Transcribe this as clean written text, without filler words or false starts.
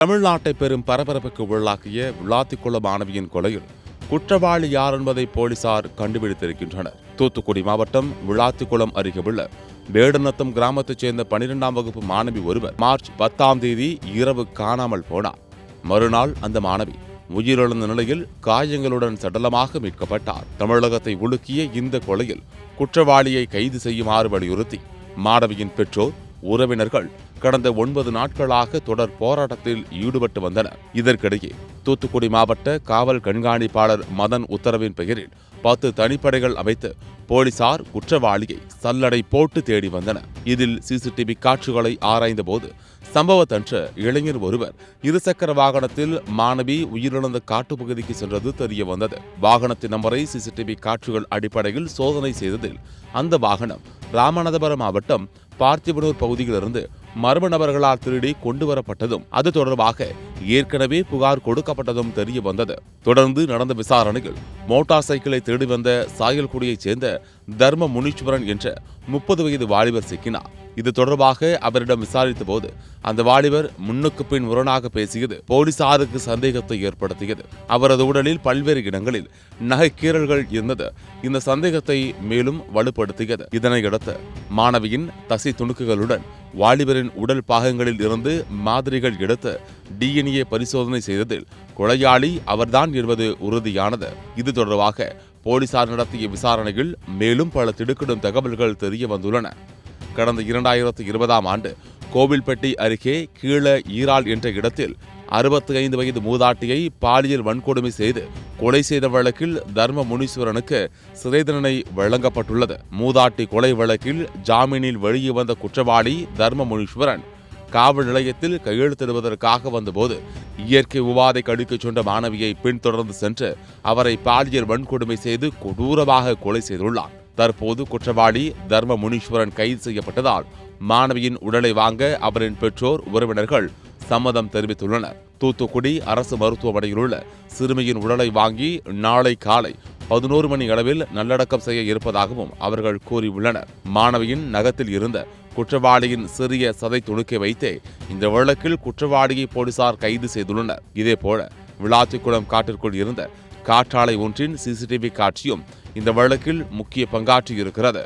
தமிழ்நாட்டை பெரும் பரபரப்புக்கு உள்ளாக்கிய விளாத்திக்குளம் மாணவியின் கொலையில் குற்றவாளி யார் என்பதை போலீசார் கண்டுபிடித்திருக்கின்றனர். தூத்துக்குடி மாவட்டம் விளாத்திக்குளம் அருகே உள்ள வேடநத்தம் கிராமத்தைச் சேர்ந்த 12ஆம் வகுப்பு மாணவி ஒருவர் மார்ச் 10ஆம் தேதி இரவு காணாமல் போனார். மறுநாள் அந்த மாணவி உயிரிழந்த நிலையில் காயங்களுடன் சடலமாக மீட்கப்பட்டார். தமிழகத்தை உலுக்கிய இந்த கொலையில் குற்றவாளியை கைது செய்யுமாறு வலியுறுத்தி மாணவியின் பெற்றோர், உறவினர்கள் கடந்த 9 நாட்களாக தொடர் போராட்டத்தில் ஈடுபட்டு வந்தனர். இதற்கிடையே தூத்துக்குடி மாவட்ட காவல் கண்காணிப்பாளர் மதன் உத்தரவின் பெயரில் 10 தனிப்படைகள் அமைத்து போலீசார் குற்றவாளியை சல்லடை போட்டு தேடி வந்தனர். இதில் சிசிடிவி காட்சிகளை ஆராய்ந்த போது சம்பவத்தன்று இளைஞர் ஒருவர் இருசக்கர வாகனத்தில் மாணவி உயிரிழந்த காட்டுப்பகுதிக்கு சென்றது தெரிய வந்தது. வாகனத்தின் நம்பரை சிசிடிவி காட்சிகள் அடிப்படையில் சோதனை செய்ததில் அந்த வாகனம் ராமநாதபுரம் மாவட்டம் பார்த்திபனூர் பகுதியிலிருந்து மர்ம நபர்களால் திருடி கொண்டு வரப்பட்டதும் அது தொடர்பாக ஏற்கனவே புகார் கொடுக்கப்பட்டதும் தெரிய வந்தது. தொடர்ந்து நடந்த விசாரணையில் மோட்டார் சைக்கிளை தேடி வந்த சாயல்குடியைச் சேர்ந்த தர்ம முனீஸ்வரன் என்ற 30 வயது வாலிபர் சிக்கினார். இது தொடர்பாக அவரிடம் விசாரித்த போது அந்த வாலிபர் முன்னுக்கு பின் முரணாக பேசியது போலீசாருக்கு சந்தேகத்தை ஏற்படுத்தியது. அவரது உடலில் பல்வேறு இடங்களில் நகைக்கீறல்கள் இருந்தது இந்த சந்தேகத்தை மேலும் வலுப்படுத்தியது. இதனையடுத்து மாணவியின் தசை துணுக்குகளுடன் வாலிபரின் உடல் பாகங்களில் இருந்து மாதிரிகள் எடுத்து DNA பரிசோதனை செய்ததில் கொலையாளி அவர்தான் என்பது உறுதியானது. இது தொடர்பாக போலீசார் நடத்திய விசாரணையில் மேலும் பல திடுக்கிடும் தகவல்கள் தெரிய வந்துள்ளன. கடந்த 2020ஆம் ஆண்டு கோவில்பட்டி அருகே கீழ ஈரால் என்ற இடத்தில் 65 வயது மூதாட்டியை பாலியல் வன்கொடுமை செய்து கொலை செய்த வழக்கில் தர்ம முனீஸ்வரனுக்கு சிறை தண்டனை வழங்கப்பட்டுள்ளது. மூதாட்டி கொலை வழக்கில் ஜாமீனில் வெளியே வந்த குற்றவாளி தர்ம முனீஸ்வரன் காவல் நிலையத்தில் கையெழுத்திடுவதற்காக வந்தபோது இயற்கை உபாதை கடிக்கச் சென்ற மாணவியை பின்தொடர்ந்து சென்று அவரை பாலியல் வன்கொடுமை செய்து கொடூரமாக கொலை செய்துள்ளார். தற்போது குற்றவாளி தர்ம முனீஸ்வரன் கைது செய்யப்பட்டதால் மாணவியின் உடலை வாங்க அவரின் பெற்றோர், உறவினர்கள் சம்மதம் தெரிவித்துள்ளனர். தூத்துக்குடி அரசு மருத்துவமனையில் உள்ள சிறுமியின் உடலை வாங்கி நாளை காலை 11 மணி அளவில் நல்லடக்கம் செய்ய இருப்பதாகவும் அவர்கள் கூறியுள்ளனர். மாணவியின் நகத்தில் இருந்த குற்றவாளியின் சிறிய சதை துணுக்கை வைத்தே இந்த வழக்கில் குற்றவாளியை போலீசார் கைது செய்துள்ளனர். இதேபோல விளாத்திக்குளம் காட்டிற்குள் இருந்த காற்றாலை ஒன்றின் சிசிடிவி காட்சியும் இந்த வழக்கில் முக்கிய பங்காற்றியிருக்கிறது.